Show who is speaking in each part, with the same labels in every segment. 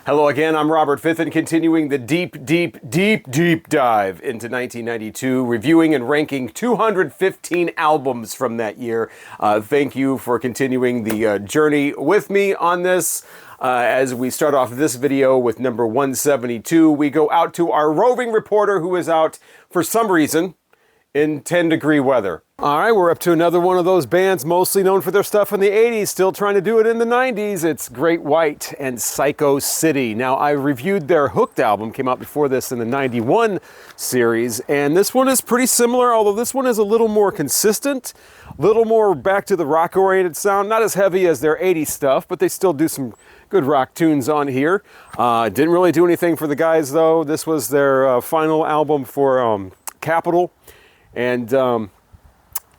Speaker 1: Hello again, I'm Robert Fitton, continuing the deep dive into 1992, reviewing and ranking 215 albums from that year. Thank you for continuing the journey with me on this. As we start off this video with number 172, we go out to our roving reporter who is out, for some reason, in 10-degree weather. All right, we're up to another one of those bands mostly known for their stuff in the 80s, still trying to do it in the 90s. It's Great White and Psycho City. Now, I reviewed their Hooked album, came out before this in the 91 series, and this one is pretty similar, although this one is a little more consistent, a little more back to the rock-oriented sound, not as heavy as their 80s stuff, but they still do some good rock tunes on here. Didn't really do anything for the guys, though. This was their final album for Capitol. And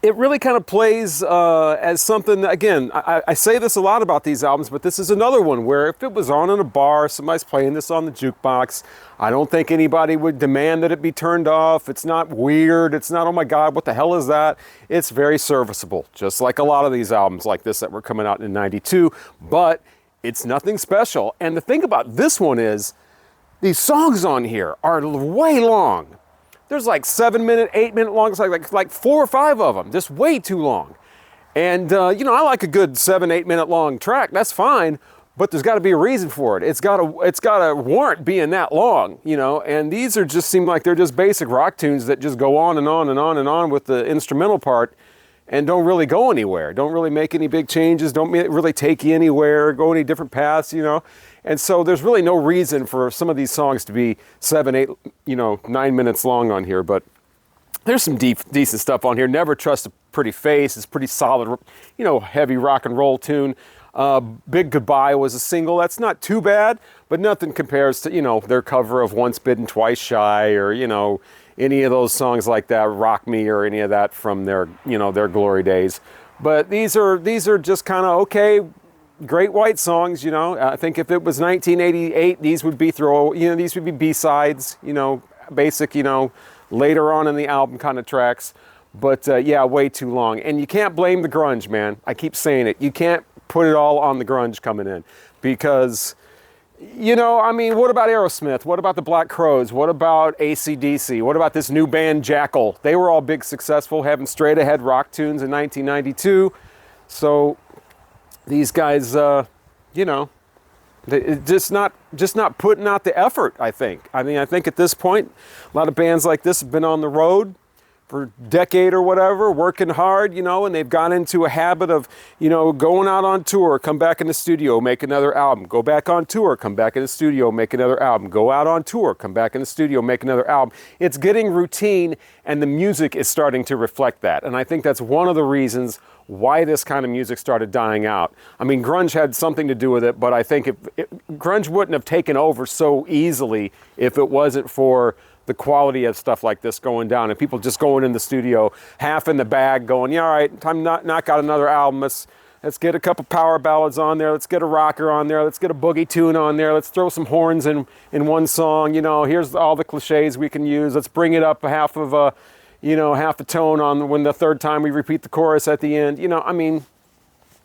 Speaker 1: it really kind of plays as something, again, I say this a lot about these albums, but this is another one where if it was on in a bar, somebody's playing this on the jukebox, I don't think anybody would demand that it be turned off. It's not weird. It's not, oh my God, what the hell is that? It's very serviceable, just like a lot of these albums like this that were coming out in 92, but it's nothing special. And the thing about this one is, these songs on here are way long. There's like 7-minute, 8-minute long, it's like 4 or 5 of them, just way too long. And, you know, I like a good 7-8 minute long track, that's fine, but there's got to be a reason for it. It's got to warrant being that long, you know, and these are just seem like they're just basic rock tunes that just go on and on and on and on with the instrumental part and don't really go anywhere, don't really make any big changes, don't really take you anywhere, go any different paths, you know. And so there's really no reason for some of these songs to be 7, 8, 9 minutes long on here, but there's some decent stuff on here. Never Trust a Pretty Face is pretty solid, you know, heavy rock and roll tune. Big Goodbye was a single. That's not too bad, but nothing compares to, you know, their cover of Once Bitten, Twice Shy, or, you know, any of those songs like that, Rock Me, or any of that from their, you know, their glory days. But these are just kind of okay, Great White songs, you know. I think if it was 1988, these would be these would be B-sides, you know, basic, you know, later on in the album kind of tracks. But yeah, way too long. And you can't blame the grunge, man. I keep saying it. You can't put it all on the grunge coming in because, you know, I mean, what about Aerosmith? What about the Black Crowes? What about AC/DC? What about this new band Jackal? They were all big, successful, having straight ahead rock tunes in 1992. So these guys, you know, just not putting out the effort, I think. I mean, I think at this point, a lot of bands like this have been on the road for a decade or whatever, working hard, you know, and they've got into a habit of, you know, going out on tour, come back in the studio, make another album, go back on tour, come back in the studio, make another album, go out on tour, come back in the studio, make another album. It's getting routine, and the music is starting to reflect that. And I think that's one of the reasons why this kind of music started dying out. I mean, grunge had something to do with it, but I think grunge wouldn't have taken over so easily if it wasn't for the quality of stuff like this going down and people just going in the studio, half in the bag, going, yeah, all right, time to knock out another album. Let's get a couple power ballads on there. Let's get a rocker on there. Let's get a boogie tune on there. Let's throw some horns in one song. You know, here's all the cliches we can use. Let's bring it up half a tone on when the third time we repeat the chorus at the end. You know, I mean,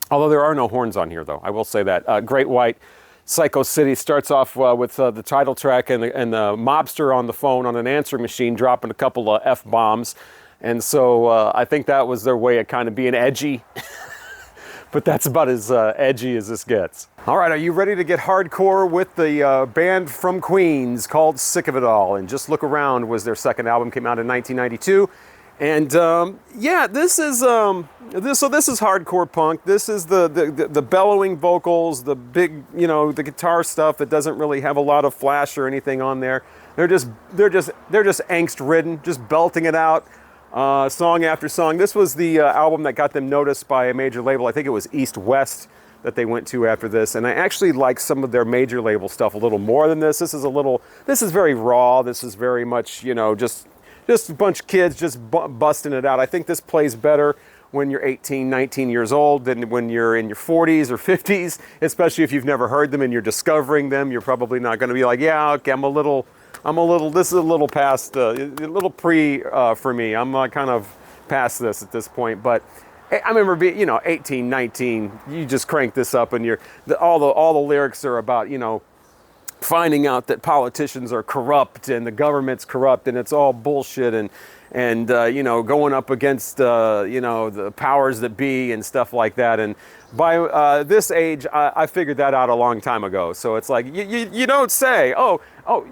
Speaker 1: although there are no horns on here, though, I will say that. Great White, Psycho City starts off with the title track and the mobster on the phone on an answering machine dropping a couple of F-bombs. And so I think that was their way of kind of being edgy. But that's about as edgy as this gets. All right, are you ready to get hardcore with the band from Queens called Sick of It All? And Just Look Around was their second album, came out in 1992. And yeah, this is hardcore punk. This is the bellowing vocals, the big, you know, the guitar stuff that doesn't really have a lot of flash or anything on there. They're just angst ridden, just belting it out, song after song. This was the album that got them noticed by a major label. I think it was East West that they went to after this. And I actually like some of their major label stuff a little more than this. This is very raw. This is very much, you know, just a bunch of kids just busting it out. I think this plays better when you're 18, 19 years old than when you're in your 40s or 50s, especially if you've never heard them and you're discovering them. You're probably not going to be like, yeah, okay, this is a little past, a little pre for me. I'm kind of past this at this point, but I remember being, 18, 19, you just crank this up and all the lyrics are about, finding out that politicians are corrupt and the government's corrupt and it's all bullshit, and you know, going up against you know, the powers that be and stuff like that. And by this age, I figured that out a long time ago. So it's like you don't say, oh,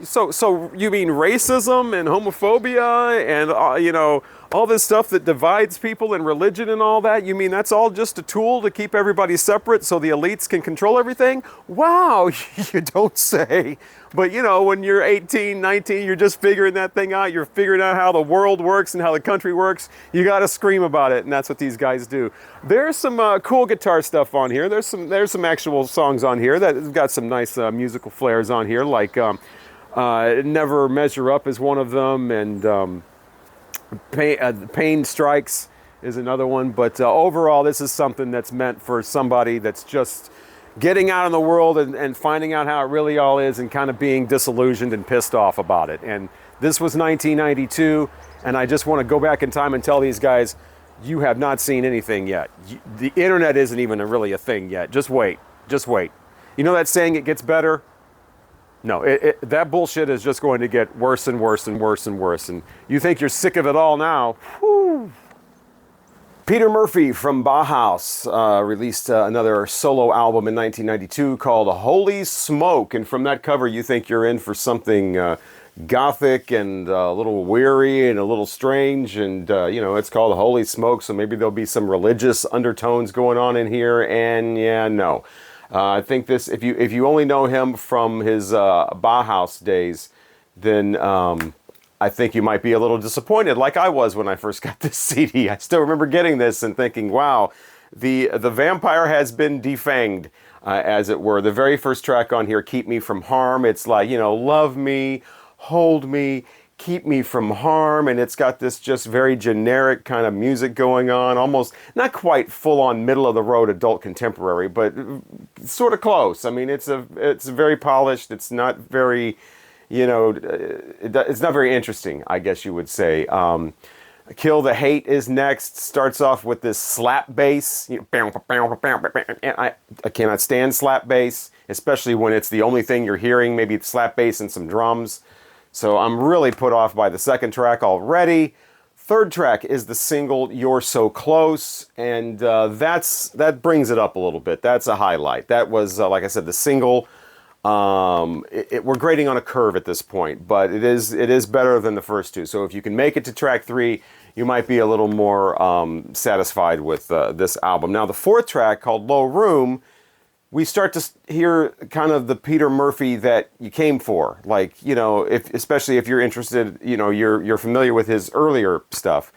Speaker 1: so you mean racism and homophobia and you know, all this stuff that divides people and religion and all that, you mean that's all just a tool to keep everybody separate so the elites can control everything? Wow, you don't say. But you know, when you're 18, 19, you're just figuring that thing out. You're figuring out how the world works and how the country works. You got to scream about it, and that's what these guys do. There's some cool guitar stuff on here. There's some actual songs on here that have got some nice musical flares on here, like Never Measure Up is one of them, and Pain Strikes is another one. But overall, this is something that's meant for somebody that's just getting out in the world and finding out how it really all is and kind of being disillusioned and pissed off about it. And this was 1992, and I just want to go back in time and tell these guys, you have not seen anything yet. The internet isn't even really a thing yet. Just wait. Just wait. You know that saying, it gets better? No, that bullshit is just going to get worse and worse and worse and worse. And you think you're sick of it all now. Whew. Peter Murphy from Bauhaus released another solo album in 1992 called Holy Smoke. And from that cover, you think you're in for something gothic and a little weary and a little strange. And, you know, it's called Holy Smoke, so maybe there'll be some religious undertones going on in here. And, yeah, no. I think this, if you only know him from his Bauhaus days, then I think you might be a little disappointed, like I was when I first got this CD. I still remember getting this and thinking, wow, the vampire has been defanged, as it were. The very first track on here, Keep Me From Harm, it's like, you know, love me, hold me, keep me from harm, and it's got this just very generic kind of music going on, almost not quite full-on middle-of-the-road adult contemporary, but sort of close. I mean, it's very polished. It's not very, you know, it's not very interesting, I guess you would say. Kill the Hate is next. Starts off with this slap bass. You know, and I cannot stand slap bass, especially when it's the only thing you're hearing. Maybe it's slap bass and some drums. So I'm really put off by the second track already. Third track is the single You're So Close, and that brings it up a little bit. That's a highlight. That was, like I said, the single. We're grading on a curve at this point, but it is better than the first two. So if you can make it to track 3, you might be a little more satisfied with this album. Now the fourth track, called Low Room, we start to hear kind of the Peter Murphy that you came for. Like, you know, especially if you're interested, you know, you're familiar with his earlier stuff.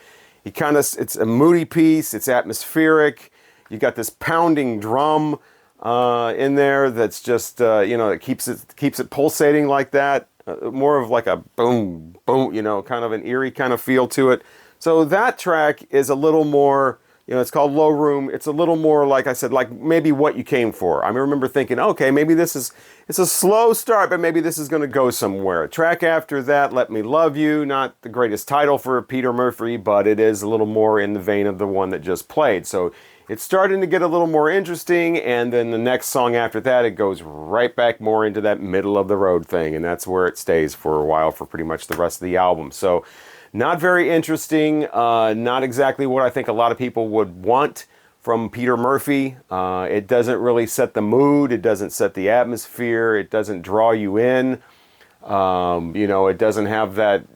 Speaker 1: It's a moody piece, it's atmospheric, you got this pounding drum in there that's just, you know, it keeps it pulsating like that. More of like a boom, boom, you know, kind of an eerie kind of feel to it. So that track is a little more, you know, it's called Low Room. It's a little more, like I said, like maybe what you came for. I remember thinking, okay, maybe it's a slow start, but maybe this is going to go somewhere. Track after that, Let Me Love You, not the greatest title for Peter Murphy, but it is a little more in the vein of the one that just played. So it's starting to get a little more interesting, and then the next song after that, it goes right back more into that middle of the road thing, and that's where it stays for a while for pretty much the rest of the album. So not very interesting, not exactly what I think a lot of people would want from Peter Murphy. It doesn't really set the mood, it doesn't set the atmosphere, it doesn't draw you in. You know, it doesn't have that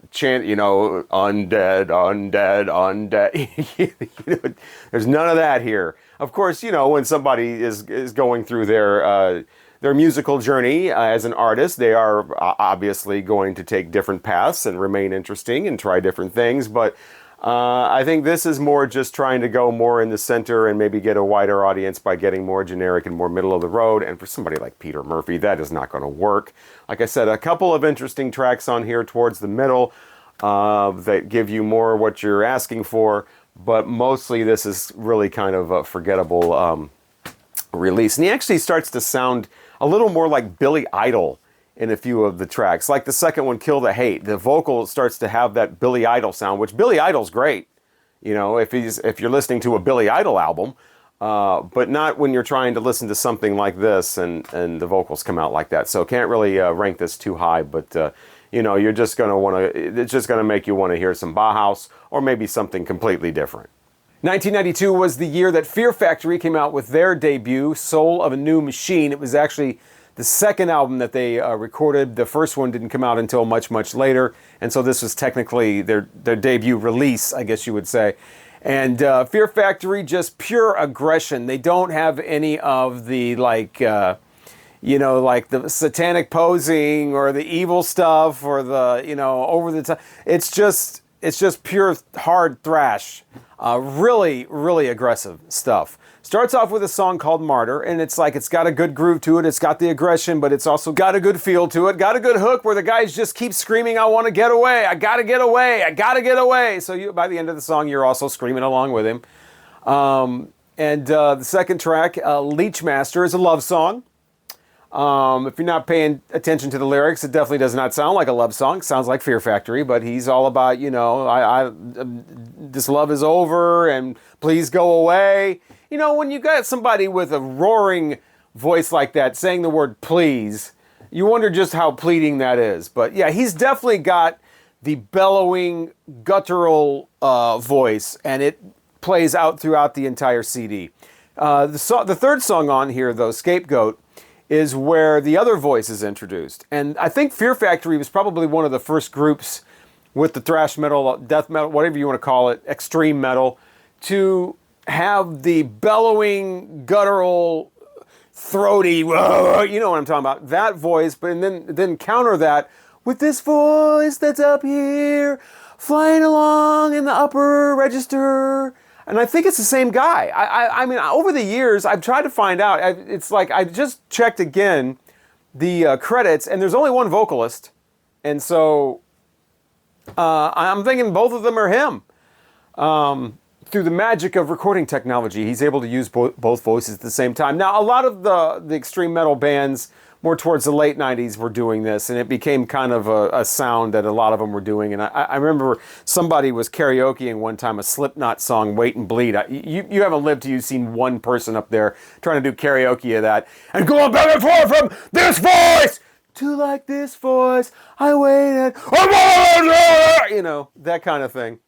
Speaker 1: chant, you know, undead, undead, undead. You know, there's none of that here. Of course, you know, when somebody is going through their musical journey as an artist, they are obviously going to take different paths and remain interesting and try different things. But I think this is more just trying to go more in the center and maybe get a wider audience by getting more generic and more middle of the road. And for somebody like Peter Murphy, that is not going to work. Like I said, a couple of interesting tracks on here towards the middle that give you more what you're asking for. But mostly this is really kind of a forgettable release. And he actually starts to sound a little more like Billy Idol in a few of the tracks. Like the second one, Kill the Hate. The vocal starts to have that Billy Idol sound, which Billy Idol's great. You know, if you're listening to a Billy Idol album, but not when you're trying to listen to something like this and the vocals come out like that. So can't really rank this too high, but you know, you're just going to want to, it's just going to make you want to hear some Bauhaus or maybe something completely different. 1992 was the year that Fear Factory came out with their debut, Soul of a New Machine. It was actually the second album that they recorded. The first one didn't come out until much, much later, and so this was technically their debut release, I guess you would say. And Fear Factory, just pure aggression. They don't have any of the, like, you know, like the satanic posing or the evil stuff or the, you know, over the top. It's just pure hard thrash. Really, really aggressive stuff. Starts off with a song called Martyr, and it's like, it's got a good groove to it, it's got the aggression, but it's also got a good feel to it, got a good hook where the guys just keep screaming, I want to get away, I gotta get away, I gotta get away. So you, by the end of the song, you're also screaming along with him. The second track, Leech Master, is a love song. If you're not paying attention to the lyrics, it definitely does not sound like a love song. It sounds like Fear Factory, but he's all about, you know, this love is over and please go away. You know, when you got somebody with a roaring voice like that saying the word please, you wonder just how pleading that is. But yeah, he's definitely got the bellowing, guttural voice, and it plays out throughout the entire CD. The third song on here, though, Scapegoat, is where the other voice is introduced. And I think Fear Factory was probably one of the first groups with the thrash metal, death metal, whatever you want to call it, extreme metal, to have the bellowing, guttural, throaty, you know what I'm talking about, that voice, but and then counter that with this voice that's up here, flying along in the upper register. And I think it's the same guy. I mean, over the years, I've tried to find out. It's like, I just checked again the credits, and there's only one vocalist. And so I'm thinking both of them are him. Through the magic of recording technology, he's able to use both voices at the same time. Now, a lot of the extreme metal bands more towards the late 90s were doing this, and it became kind of a sound that a lot of them were doing. And I remember somebody was karaokeing one time a Slipknot song, Wait and Bleed. You haven't lived till you've seen one person up there trying to do karaoke of that. And going back and forth from this voice to like this voice, I waited, you know, that kind of thing.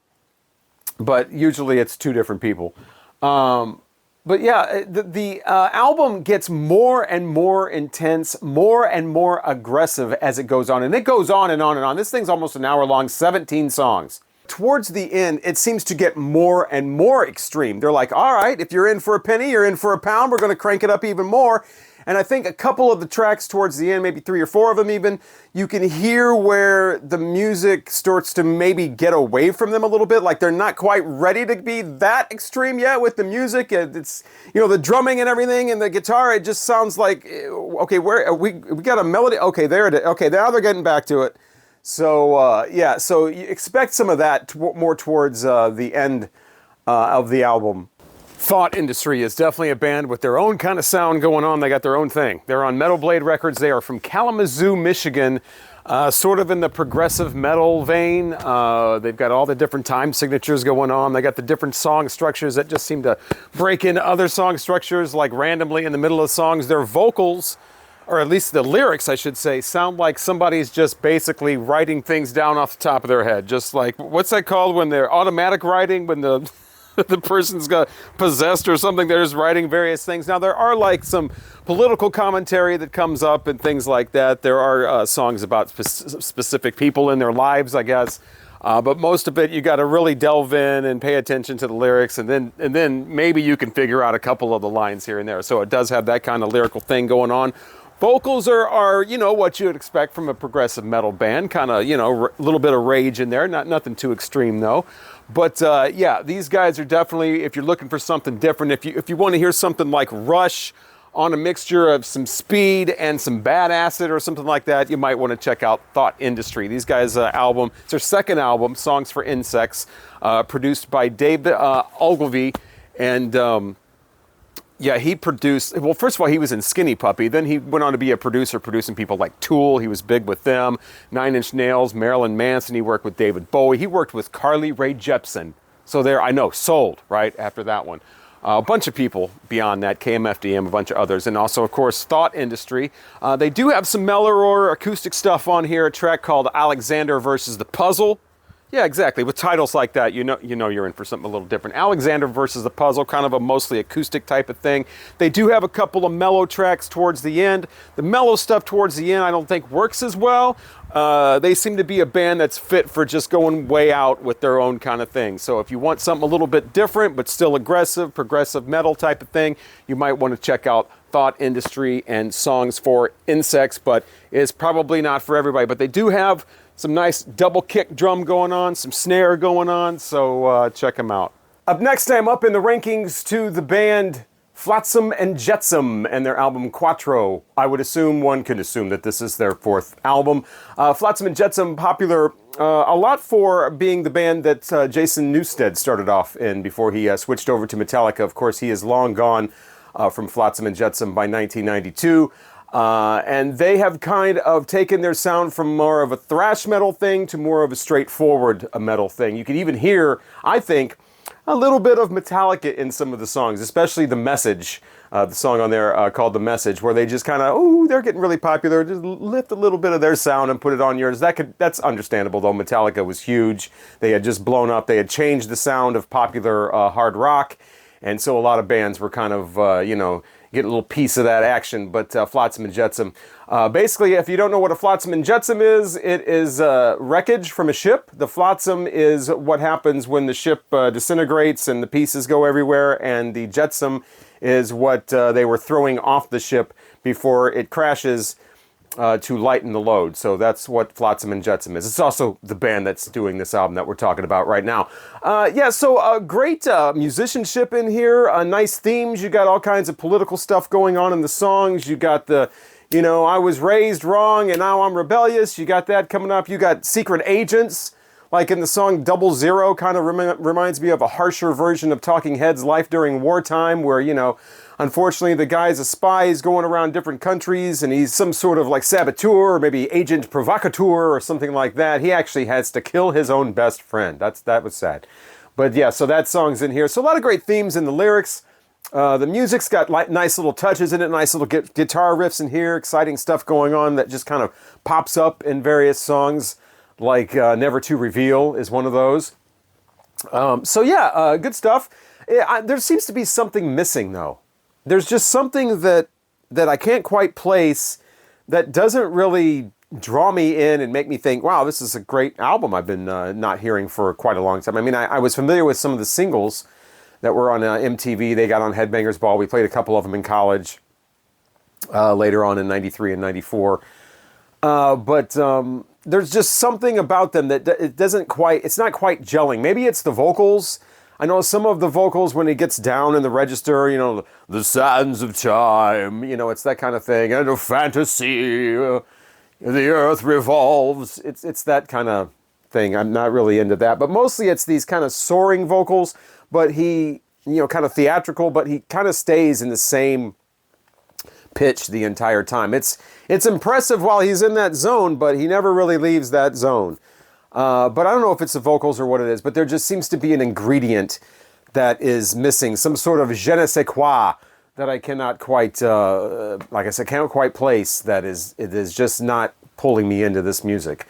Speaker 1: But usually it's two different people. But yeah, the album gets more and more intense, more and more aggressive as it goes on. And it goes on and on and on. This thing's almost an hour long, 17 songs. Towards the end, it seems to get more and more extreme. They're like, all right, if you're in for a penny, you're in for a pound, we're going to crank it up even more. And I think a couple of the tracks towards the end, maybe 3 or 4 of them even, you can hear where the music starts to maybe get away from them a little bit. Like they're not quite ready to be that extreme yet with the music. It's, you know, the drumming and everything and the guitar, it just sounds like, okay, where we got a melody. Okay, there it is. Okay, now they're getting back to it. So, yeah, so you expect some of that more towards the end of the album. Thought Industry is definitely a band with their own kind of sound going on. They got their own thing. They're on Metal Blade Records. They are from Kalamazoo, Michigan, sort of in the progressive metal vein. They've got all the different time signatures going on. They got the different song structures that just seem to break into other song structures, like randomly in the middle of songs. Their vocals, or at least the lyrics, I should say, sound like somebody's just basically writing things down off the top of their head. Just like, what's that called when they're automatic writing, when the person's got possessed or something, they're just writing various things. Now, there are like some political commentary that comes up and things like that. There are songs about specific people in their lives, I guess. But most of it, you got to really delve in and pay attention to the lyrics, and then maybe you can figure out a couple of the lines here and there. So it does have that kind of lyrical thing going on. Vocals are you know, what you would expect from a progressive metal band. Kind of, you know, a little bit of rage in there. Nothing too extreme, though. But yeah, these guys are definitely, if you're looking for something different, if you want to hear something like Rush on a mixture of some speed and some bad acid or something like that, you might want to check out Thought Industry. These guys' album, it's their second album, Songs for Insects, produced by David Ogilvy. And yeah, he produced, well, first of all, he was in Skinny Puppy. Then he went on to be a producer, producing people like Tool. He was big with them. 9 Inch Nails, Marilyn Manson. He worked with David Bowie. He worked with Carly Rae Jepsen. So there, I know, sold, right, after that one. A bunch of people beyond that, KMFDM, a bunch of others, and also, of course, Thought Industry. They do have some mellower acoustic stuff on here, a track called Alexander versus the Puzzle. Yeah, exactly. With titles like that, you know you're in for something a little different. Alexander versus the Puzzle, kind of a mostly acoustic type of thing. They do have a couple of mellow tracks towards the end. The mellow stuff towards the end I don't think works as well. They seem to be a band that's fit for just going way out with their own kind of thing. So if you want something a little bit different but still aggressive, progressive metal type of thing, you might want to check out Thought Industry and Songs for Insects, but it's probably not for everybody. But they do have some nice double kick drum going on, some snare going on, so check them out. Up next, I'm up in the rankings to the band Flotsam and Jetsam and their album Cuatro. I would assume, one can assume that this is their fourth album. Flotsam and Jetsam, popular a lot for being the band that Jason Newsted started off in before he switched over to Metallica. Of course, he is long gone from Flotsam and Jetsam by 1992. And they have kind of taken their sound from more of a thrash metal thing to more of a straightforward metal thing. You can even hear, I think, a little bit of Metallica in some of the songs, especially The Message, the song on there called The Message, where they just kind of, ooh, they're getting really popular, just lift a little bit of their sound and put it on yours. That's understandable, though. Metallica was huge. They had just blown up. They had changed the sound of popular hard rock, and so a lot of bands were kind of, get a little piece of that action. But Flotsam and Jetsam, basically, if you don't know what a Flotsam and Jetsam is, it is wreckage from a ship. The Flotsam is what happens when the ship disintegrates and the pieces go everywhere, and the Jetsam is what they were throwing off the ship before it crashes to lighten the load. So that's what Flotsam and Jetsam is. It's also the band that's doing this album that we're talking about right now. So great musicianship in here, nice themes. You got all kinds of political stuff going on in the songs. You got the, I was raised wrong and now I'm rebellious. You got that coming up. You got secret agents, like in the song Double Zero, kind of reminds me of a harsher version of Talking Heads' Life During Wartime, where, unfortunately, the guy's a spy. He's going around different countries, and he's some sort of like saboteur, or maybe agent provocateur, or something like that. He actually has to kill his own best friend. That was sad. But yeah, so that song's in here. So a lot of great themes in the lyrics. The music's got nice little touches in it, nice little guitar riffs in here, exciting stuff going on that just kind of pops up in various songs, like Never to Reveal is one of those. Good stuff. There seems to be something missing, though. There's just something that I can't quite place that doesn't really draw me in and make me think, wow, this is a great album I've been not hearing for quite a long time. I mean, I was familiar with some of the singles that were on MTV. They got on Headbangers Ball. We played a couple of them in college later on in 93 and 94. But there's just something about them that it's not quite gelling. Maybe it's the vocals. I know some of the vocals, when it gets down in the register, the sands of time, it's that kind of thing. And a fantasy, the earth revolves. It's that kind of thing. I'm not really into that. But mostly it's these kind of soaring vocals, but he, kind of theatrical, but he kind of stays in the same pitch the entire time. It's impressive while he's in that zone, but he never really leaves that zone. But I don't know if it's the vocals or what it is, but there just seems to be an ingredient that is missing, some sort of je ne sais quoi that I cannot quite, like I said, can't quite place. It is just not pulling me into this music.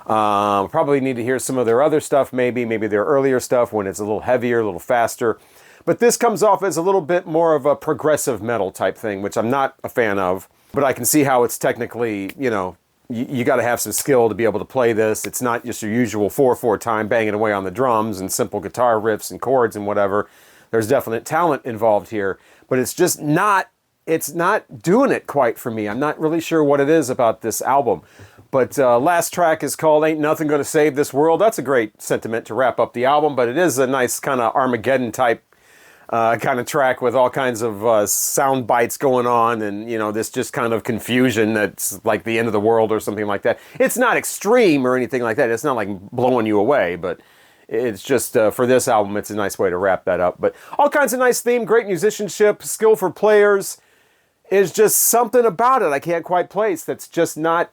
Speaker 1: Probably need to hear some of their other stuff, maybe their earlier stuff when it's a little heavier, a little faster. But this comes off as a little bit more of a progressive metal type thing, which I'm not a fan of. But I can see how it's technically, you got to have some skill to be able to play this. It's not just your usual 4/4 time banging away on the drums and simple guitar riffs and chords and whatever. There's definite talent involved here, but it's just not doing it quite for me. I'm not really sure what it is about this album. But last track is called Ain't Nothing Gonna Save This World. That's a great sentiment to wrap up the album, but it is a nice kind of Armageddon type kind of track with all kinds of sound bites going on, and this just kind of confusion that's like the end of the world or something like that. It's not extreme or anything like that. It's not like blowing you away, but it's just for this album, it's a nice way to wrap that up. But all kinds of nice theme, great musicianship, skill for players. Is just something about it I can't quite place that's just not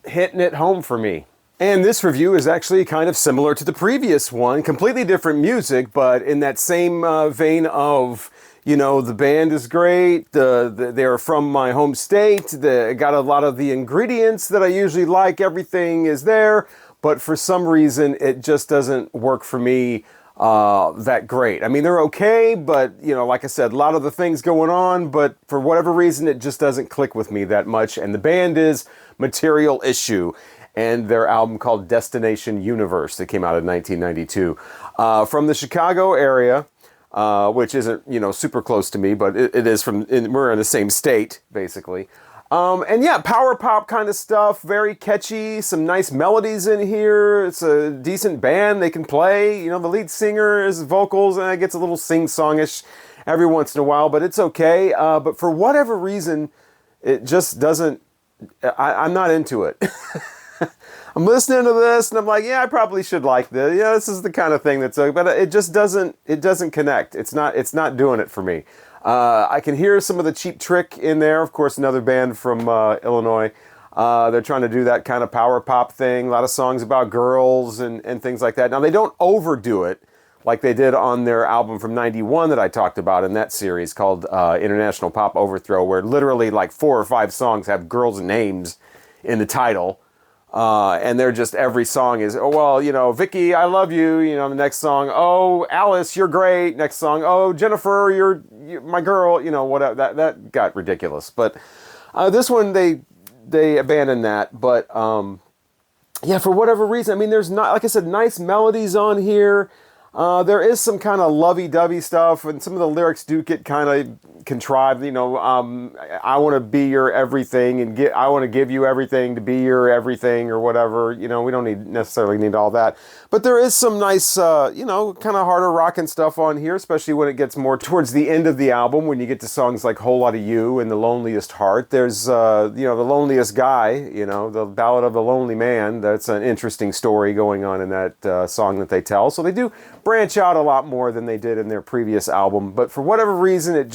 Speaker 1: hitting it home for me. And this review is actually kind of similar to the previous one. Completely different music, but in that same vein of, the band is great. They're from my home state. They got a lot of the ingredients that I usually like. Everything is there. But for some reason, it just doesn't work for me that great. I mean, they're okay, but, like I said, a lot of the things going on. But for whatever reason, it just doesn't click with me that much. And the band is Material Issue, and their album called Destination Universe that came out in 1992. From the Chicago area, which isn't, super close to me, but it is we're in the same state, basically. And yeah, power pop kind of stuff, very catchy, some nice melodies in here. It's a decent band, they can play. The lead singer is vocals, and it gets a little sing-songish every once in a while, but it's okay. But for whatever reason, it just doesn't, I'm not into it. I'm listening to this and I'm like, yeah, I probably should like this. Yeah, this is the kind of thing that's, but it just doesn't connect. It's not doing it for me. I can hear some of the Cheap Trick in there. Of course, another band from Illinois. They're trying to do that kind of power pop thing. A lot of songs about girls and things like that. Now, they don't overdo it like they did on their album from 91 that I talked about in that series called International Pop Overthrow, where literally like 4 or 5 songs have girls' names in the title. And they're just, every song is, oh, well, Vicky, I love you. The next song, oh, Alice, you're great. Next song, oh, Jennifer, you're my girl. Whatever. That got ridiculous. But this one, they abandoned that. But yeah, for whatever reason, I mean, there's not, like I said, nice melodies on here. There is some kind of lovey-dovey stuff, and some of the lyrics do get kind of contrived. I want to be your everything, and I want to give you everything to be your everything, or whatever. We don't necessarily need all that. But there is some nice, kind of harder rocking stuff on here, especially when it gets more towards the end of the album, when you get to songs like Whole Lotta You and The Loneliest Heart. There's, The Loneliest Guy, the Ballad of the Lonely Man. That's an interesting story going on in that song that they tell. So they do branch out a lot more than they did in their previous album, but for whatever reason, a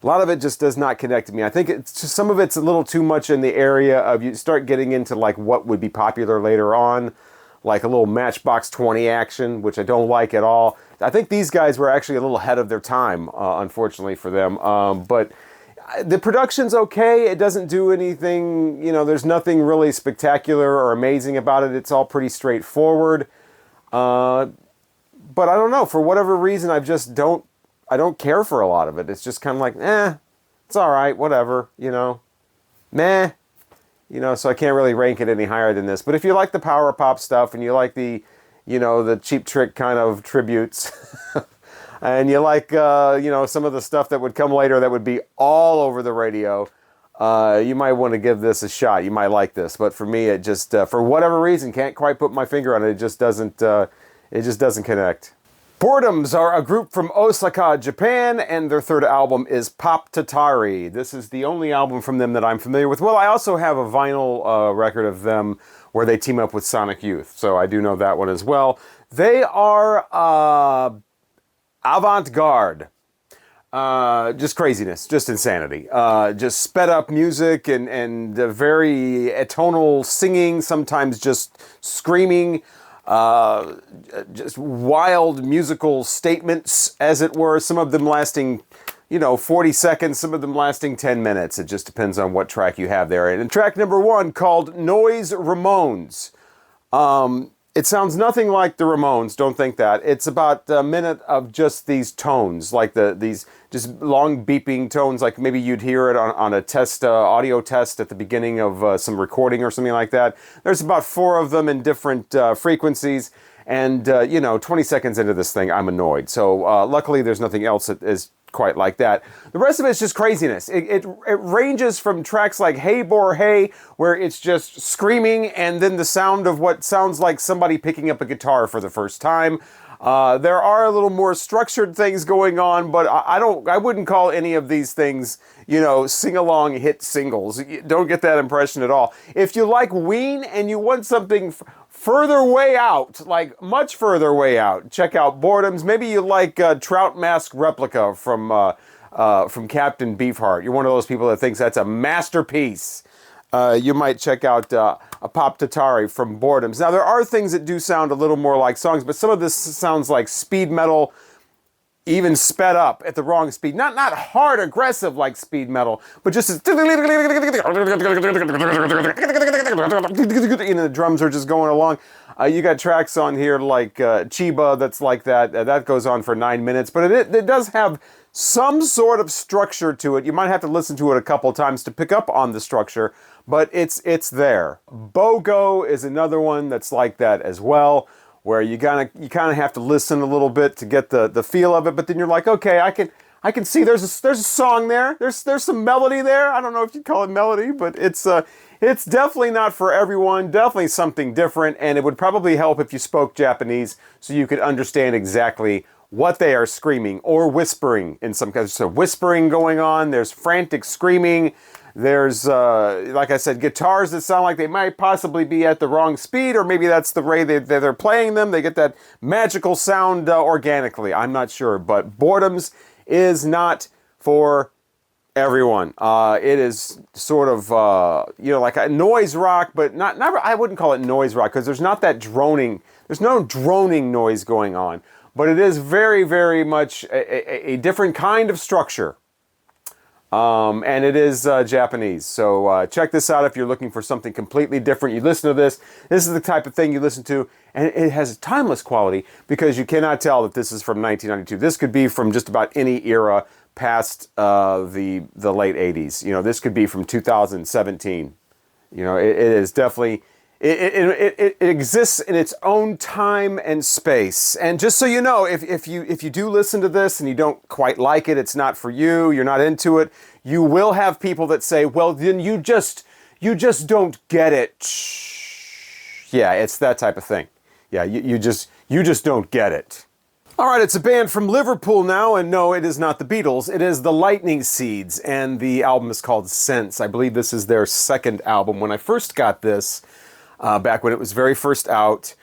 Speaker 1: lot of it just does not connect to me. I think some of it's a little too much in the area of, you start getting into like what would be popular later on, like a little Matchbox 20 action, which I don't like at all. I think these guys were actually a little ahead of their time, unfortunately for them. But the production's okay. It doesn't do anything, there's nothing really spectacular or amazing about it. It's all pretty straightforward. But I don't know, for whatever reason, I don't care for a lot of it. It's just kind of like, it's all right, whatever, meh, so I can't really rank it any higher than this. But if you like the power pop stuff, and you like the, the Cheap Trick kind of tributes, and you like, some of the stuff that would come later that would be all over the radio, you might want to give this a shot. You might like this. But for me, it just, for whatever reason, can't quite put my finger on it. It just doesn't connect. Boredoms are a group from Osaka, Japan, and their third album is Pop Tatari. This is the only album from them that I'm familiar with. Well, I also have a vinyl record of them where they team up with Sonic Youth, so I do know that one as well. They are avant-garde. Just craziness, just insanity. Just sped up music and very atonal singing, sometimes just screaming. Just wild musical statements, as it were, some of them lasting, 40 seconds, some of them lasting 10 minutes. It just depends on what track you have there. And track number 1, called Noise Ramones. It sounds nothing like the Ramones, don't think that. It's about a minute of just these tones, like these just long beeping tones, like maybe you'd hear it on a test, audio test at the beginning of some recording or something like that. There's about 4 of them in different frequencies, and 20 seconds into this thing, I'm annoyed. So luckily there's nothing else that is quite like that. The rest of it's just craziness. It ranges from tracks like Hey Bor Hey, where it's just screaming and then the sound of what sounds like somebody picking up a guitar for the first time. There are a little more structured things going on, but I wouldn't call any of these things, sing-along hit singles. You don't get that impression at all. If you like Ween and you want something further way out, like much further way out, check out Boredoms. Maybe you like Trout Mask Replica from Captain Beefheart. You're one of those people that thinks that's a masterpiece. You might check out a Pop Tatari from Boredoms. Now, there are things that do sound a little more like songs, but some of this sounds like speed metal, even sped up at the wrong speed. Not hard aggressive like speed metal, but just as, the drums are just going along. You got tracks on here like Chiba that's like that. That goes on for 9 minutes, but it does have some sort of structure to it. You might have to listen to it a couple times to pick up on the structure, but it's there. BOGO is another one that's like that as well, where you kind of have to listen a little bit to get the feel of it, but then you're like, okay, I can see there's a song there. There's some melody there. I don't know if you'd call it melody, but it's definitely not for everyone. Definitely something different, and it would probably help if you spoke Japanese so you could understand exactly what they are screaming or whispering in some cases. So whispering going on. There's frantic screaming. There's, like I said, guitars that sound like they might possibly be at the wrong speed, or maybe that's the way they're playing them. They get that magical sound organically. I'm not sure, but Boredoms is not for everyone. It is sort of, like a noise rock, but not I wouldn't call it noise rock because there's not that droning. There's no droning noise going on, but it is very, very much a different kind of structure. And it is Japanese. So check this out if you're looking for something completely different. You listen to this. This is the type of thing you listen to, and it has a timeless quality because you cannot tell that this is from 1992. This could be from just about any era past the late 80s. This could be from 2017. It is definitely... It exists in its own time and space. And just so you know, if you do listen to this and you don't quite like it, it's not for you, you're not into it, you will have people that say, well, then you just don't get it. Yeah, it's that type of thing. Yeah, you just don't get it. All right, it's a band from Liverpool now, and no, it is not the Beatles. It is the Lightning Seeds, and the album is called Sense. I believe this is their second album. When I first got this, back when it was very first out.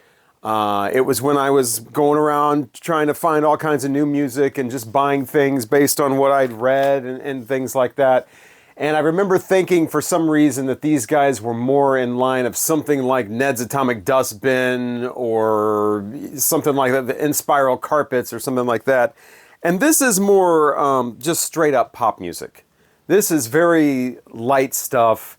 Speaker 1: It was when I was going around trying to find all kinds of new music and just buying things based on what I'd read and things like that. And I remember thinking for some reason that these guys were more in line of something like Ned's Atomic Dustbin or something like that, the Inspiral Carpets or something like that. And this is more just straight up pop music. This is very light stuff.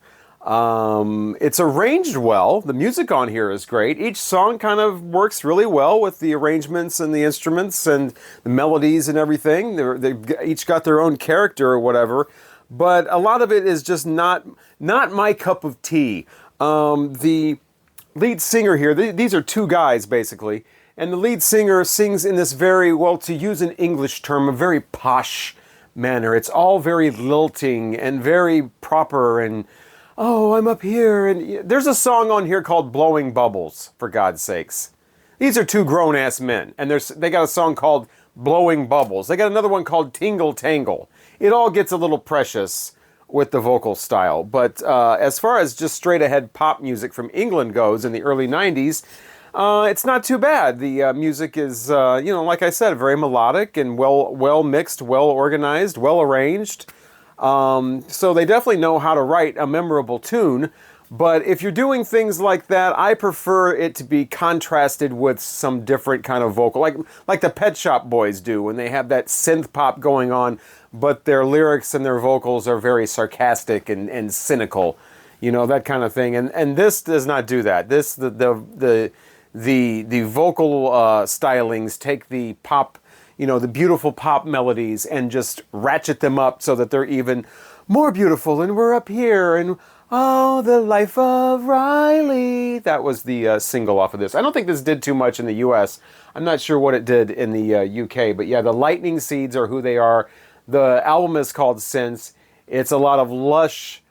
Speaker 1: It's arranged well. The music on here is great. Each song kind of works really well with the arrangements and the instruments and the melodies and everything. They've each got their own character or whatever, but a lot of it is just not my cup of tea. The lead singer here, these are two guys basically, and the lead singer sings in this very, well, to use an English term, a very posh manner. It's all very lilting and very proper and, oh, I'm up here, and there's a song on here called Blowing Bubbles, for God's sakes. These are two grown-ass men, and they got a song called Blowing Bubbles. They got another one called Tingle Tangle. It all gets a little precious with the vocal style, but as far as just straight-ahead pop music from England goes in the early 90s, it's not too bad. The music is, like I said, very melodic and well mixed, well organized, well arranged. So they definitely know how to write a memorable tune, but if you're doing things like that, I prefer it to be contrasted with some different kind of vocal, like the Pet Shop Boys do when they have that synth pop going on, but their lyrics and their vocals are very sarcastic and cynical, that kind of thing. And this does not do that. This the vocal stylings take the pop, the beautiful pop melodies and just ratchet them up so that they're even more beautiful. And we're up here and, oh, the life of Riley. That was the single off of this. I don't think this did too much in the U.S. I'm not sure what it did in the U.K. But yeah, the Lightning Seeds are who they are. The album is called Sense. It's a lot of lush,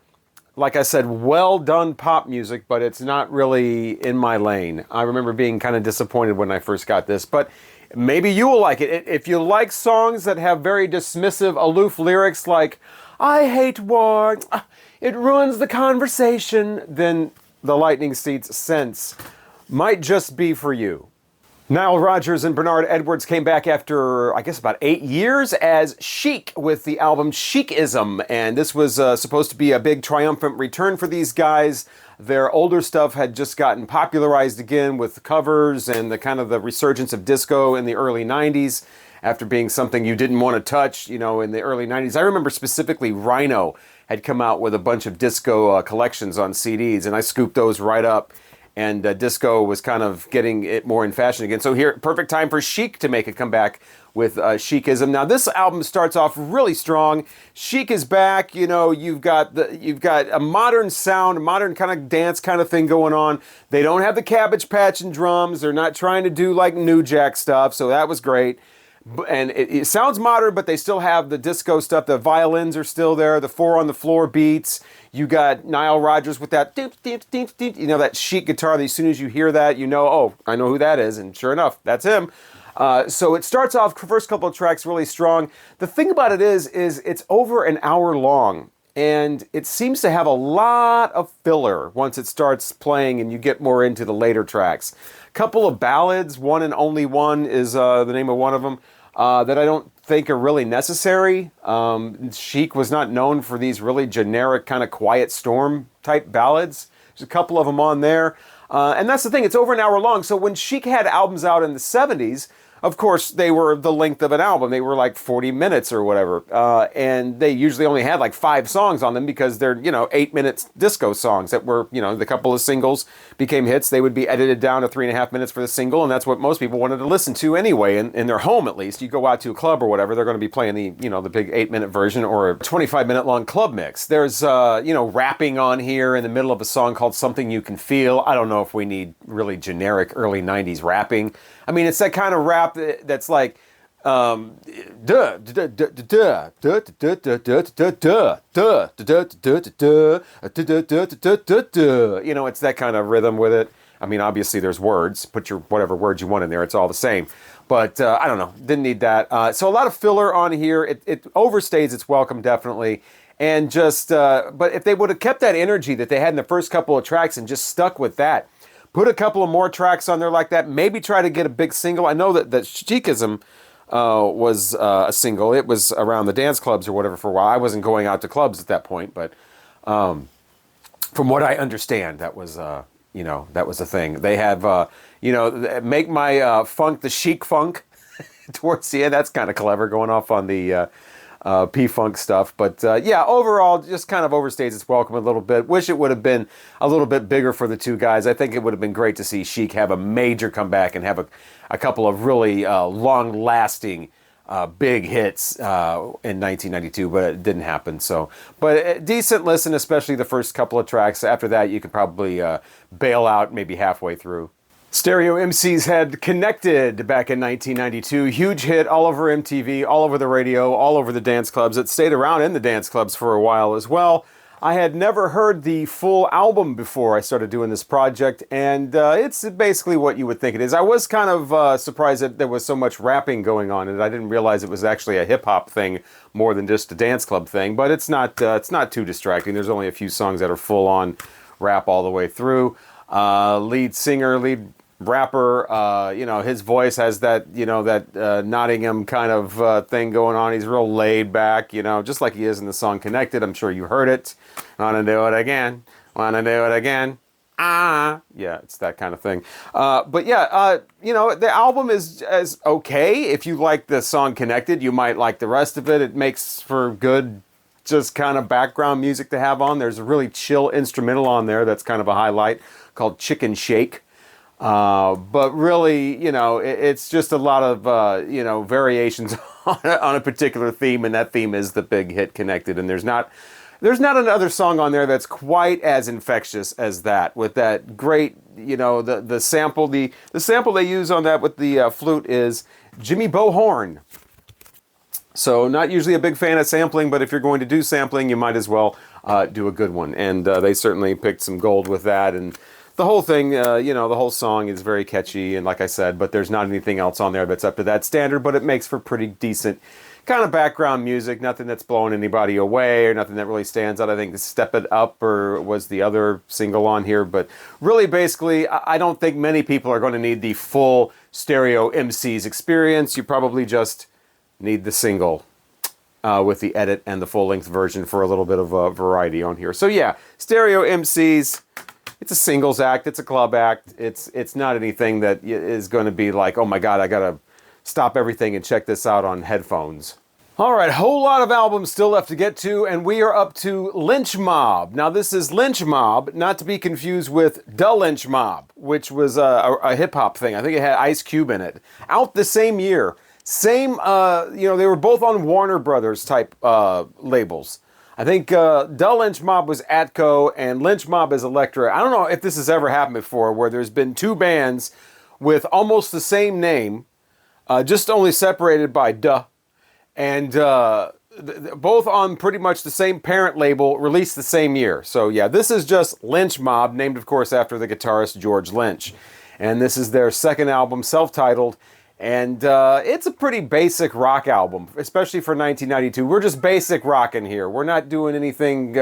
Speaker 1: like I said, well done pop music, but it's not really in my lane. I remember being kind of disappointed when I first got this, but maybe you will like it. If you like songs that have very dismissive, aloof lyrics like, I hate war, it ruins the conversation, then the Lightning Seeds Sense might just be for you. Nile Rodgers and Bernard Edwards came back after, I guess, about 8 years as Chic with the album Chic-ism, and this was supposed to be a big triumphant return for these guys. Their older stuff had just gotten popularized again with covers and the kind of the resurgence of disco in the early 90s, after being something you didn't want to touch, you know, in the early 90s. I remember specifically Rhino had come out with a bunch of disco collections on CDs, and I scooped those right up. And disco was kind of getting it more in fashion again. So here, perfect time for Chic to make a comeback with Chic-ism. Now this album starts off really strong. Chic is back. You know, you've got a modern sound, a modern kind of dance kind of thing going on. They don't have the Cabbage Patch and drums. They're not trying to do like New Jack stuff. So that was great. And it sounds modern, but they still have the disco stuff. The violins are still there. The 4-on-the-floor beats. You got Nile Rodgers with that, you know, that Chic guitar. That as soon as you hear that, you know, oh, I know who that is. And sure enough, that's him. So it starts off, first couple of tracks really strong. The thing about it is it's over an hour long. And it seems to have a lot of filler once it starts playing and you get more into the later tracks. Couple of ballads, One and Only One is the name of one of them, that I don't think are really necessary. Chic was not known for these really generic kind of Quiet Storm type ballads. There's a couple of them on there. And that's the thing, it's over an hour long. So when Chic had albums out in the 70s, of course, they were the length of an album. They were like 40 minutes or whatever. And they usually only had like 5 songs on them because they're, you know, 8-minute disco songs that were, you know, the couple of singles became hits. They would be edited down to 3.5 minutes for the single. And that's what most people wanted to listen to anyway, in their home at least. You go out to a club or whatever, they're going to be playing the, you know, the big 8-minute version or a 25-minute long club mix. There's, you know, rapping on here in the middle of a song called Something You Can Feel. I don't know if we need really generic early 90s rapping. I mean, it's that kind of rap that's like, you know, it's that kind of rhythm with it. I mean, obviously there's words. Put your whatever words you want in there. It's all the same. But I don't know. Didn't need that. So a lot of filler on here. It overstays its welcome, definitely. And just, but if they would have kept that energy that they had in the first couple of tracks and just stuck with that, put a couple of more tracks on there like that. Maybe try to get a big single. I know that Chic-ism was a single. It was around the dance clubs or whatever for a while. I wasn't going out to clubs at that point, but from what I understand, that was you know, that was a thing. They have you know, make my funk the Chic funk towards the end. That's kind of clever, going off on the P-Funk stuff. But yeah, overall, just kind of overstays its welcome a little bit. Wish it would have been a little bit bigger for the two guys. I think it would have been great to see Chic have a major comeback and have a couple of really long-lasting big hits in 1992, but it didn't happen. So, but a decent listen, especially the first couple of tracks. After that, you could probably bail out maybe halfway through. Stereo MCs had Connected back in 1992. Huge hit all over MTV, all over the radio, all over the dance clubs. It stayed around in the dance clubs for a while as well. I had never heard the full album before I started doing this project, and it's basically what you would think it is. I was kind of surprised that there was so much rapping going on, and I didn't realize it was actually a hip-hop thing more than just a dance club thing, but it's not too distracting. There's only a few songs that are full-on rap all the way through. Lead rapper, you know, his voice has that, you know, that Nottingham kind of thing going on. He's real laid back, you know, just like he is in the song Connected. I'm sure you heard it. Wanna do it again. Wanna do it again. Ah. Yeah, it's that kind of thing. But yeah, you know, the album is okay. If you like the song Connected, you might like the rest of it. It makes for good, just kind of background music to have on. There's a really chill instrumental on there that's kind of a highlight called Chicken Shake. But really, you know, it's just a lot of, you know, variations on a particular theme, and that theme is the big hit Connected. And there's not another song on there that's quite as infectious as that, with that great, you know, the sample, the sample they use on that with the flute is Jimmy Bo Horn. So not usually a big fan of sampling, but if you're going to do sampling, you might as well do a good one. And they certainly picked some gold with that. And the whole thing, you know, the whole song is very catchy, and like I said, but there's not anything else on there that's up to that standard, but it makes for pretty decent kind of background music, nothing that's blowing anybody away or nothing that really stands out. I think the Step It Up was the other single on here, but really basically, I don't think many people are going to need the full Stereo MCs experience. You probably just need the single with the edit and the full-length version for a little bit of variety on here. So yeah, Stereo MCs. It's a singles act. It's a club act. It's not anything that is going to be like, oh my God, I got to stop everything and check this out on headphones. All right, whole lot of albums still left to get to, and we are up to Lynch Mob. Now, this is Lynch Mob, not to be confused with Da Lynch Mob, which was a hip-hop thing. I think it had Ice Cube in it. Out the same year. Same, they were both on Warner Brothers type labels. I think Da Lynch Mob was Atco, and Lynch Mob is Elektra. I don't know if this has ever happened before, where there's been two bands with almost the same name, just only separated by Da. And both on pretty much the same parent label, released the same year. So yeah, this is just Lynch Mob, named of course after the guitarist George Lynch. And this is their second album, self-titled. And it's a pretty basic rock album, especially for 1992. We're just basic rocking here. We're not doing anything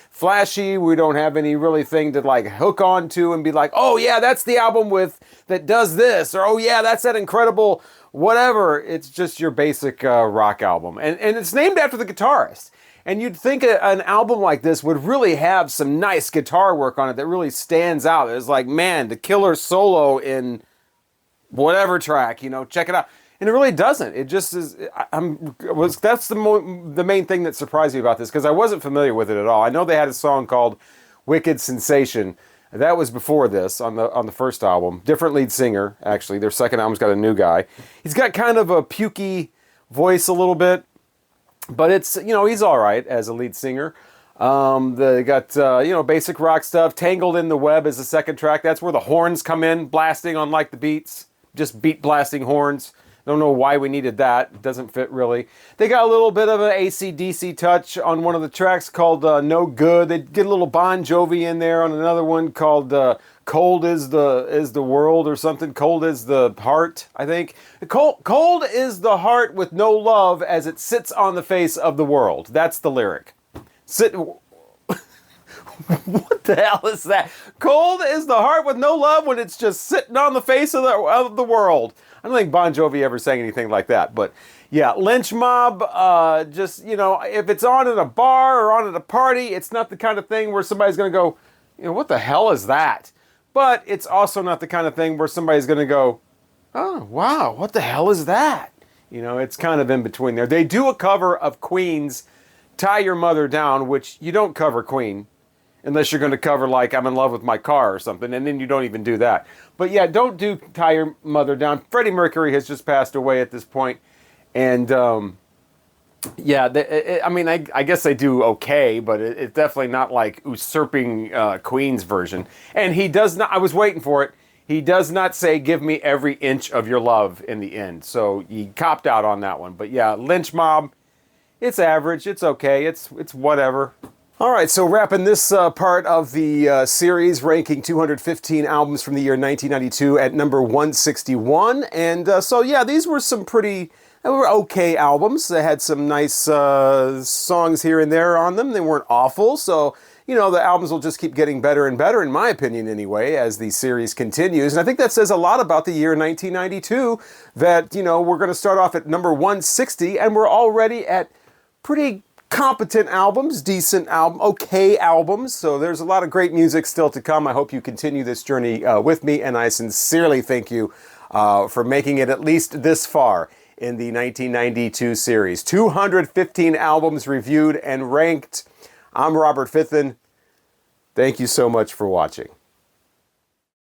Speaker 1: flashy. We don't have any really thing to like hook on to and be like, oh yeah, that's the album that does this. Or oh yeah, that's that incredible whatever. It's just your basic rock album. And it's named after the guitarist. And you'd think an album like this would really have some nice guitar work on it that really stands out. It's like, man, the killer solo in whatever track, check it out. And it really doesn't. It just is. That's the main thing that surprised me about this, because I wasn't familiar with it at all. I know they had a song called "Wicked Sensation." That was before this on the first album. Different lead singer, actually. Their second album's got a new guy. He's got kind of a pukey voice a little bit, but it's he's all right as a lead singer. They got basic rock stuff. "Tangled in the Web" is the second track. That's where the horns come in, blasting on like the beats. Just beat blasting horns. Don't know why we needed that. It doesn't fit really. They got a little bit of an AC/DC touch on one of the tracks called "No Good." They get a little Bon Jovi in there on another one called "Cold is the World" or something. "Cold is the Heart," I think. Cold is the heart with no love as it sits on the face of the world. That's the lyric. What the hell is that? Cold is the heart with no love when it's just sitting on the face of the world. I don't think Bon Jovi ever sang anything like that. But yeah, Lynch Mob, if it's on at a bar or on at a party, it's not the kind of thing where somebody's going to go, what the hell is that? But it's also not the kind of thing where somebody's going to go, oh, wow, what the hell is that? It's kind of in between there. They do a cover of Queen's "Tie Your Mother Down," which you don't cover Queen unless you're going to cover like "I'm in Love with My Car" or something, and then you don't even do that. But yeah, don't do "Tie Your Mother Down." Freddie Mercury has just passed away at this point, and I guess they do okay, but it's definitely not like usurping Queen's version. And he does not, I was waiting for it, he does not say "Give me every inch of your love" in the end, so he copped out on that one. But yeah, Lynch Mob, it's average, it's okay, it's whatever. All right, so wrapping this part of the series, ranking 215 albums from the year 1992 at number 161. And these were some they were okay albums. They had some nice songs here and there on them. They weren't awful. So, the albums will just keep getting better and better, in my opinion anyway, as the series continues. And I think that says a lot about the year 1992, that, we're going to start off at number 160, and we're already at pretty competent albums, decent album, okay albums. So there's a lot of great music still to come. I hope you continue this journey with me, and I sincerely thank you for making it at least this far in the 1992 series. 215 albums reviewed and ranked. I'm Robert Fithen. Thank you so much for watching.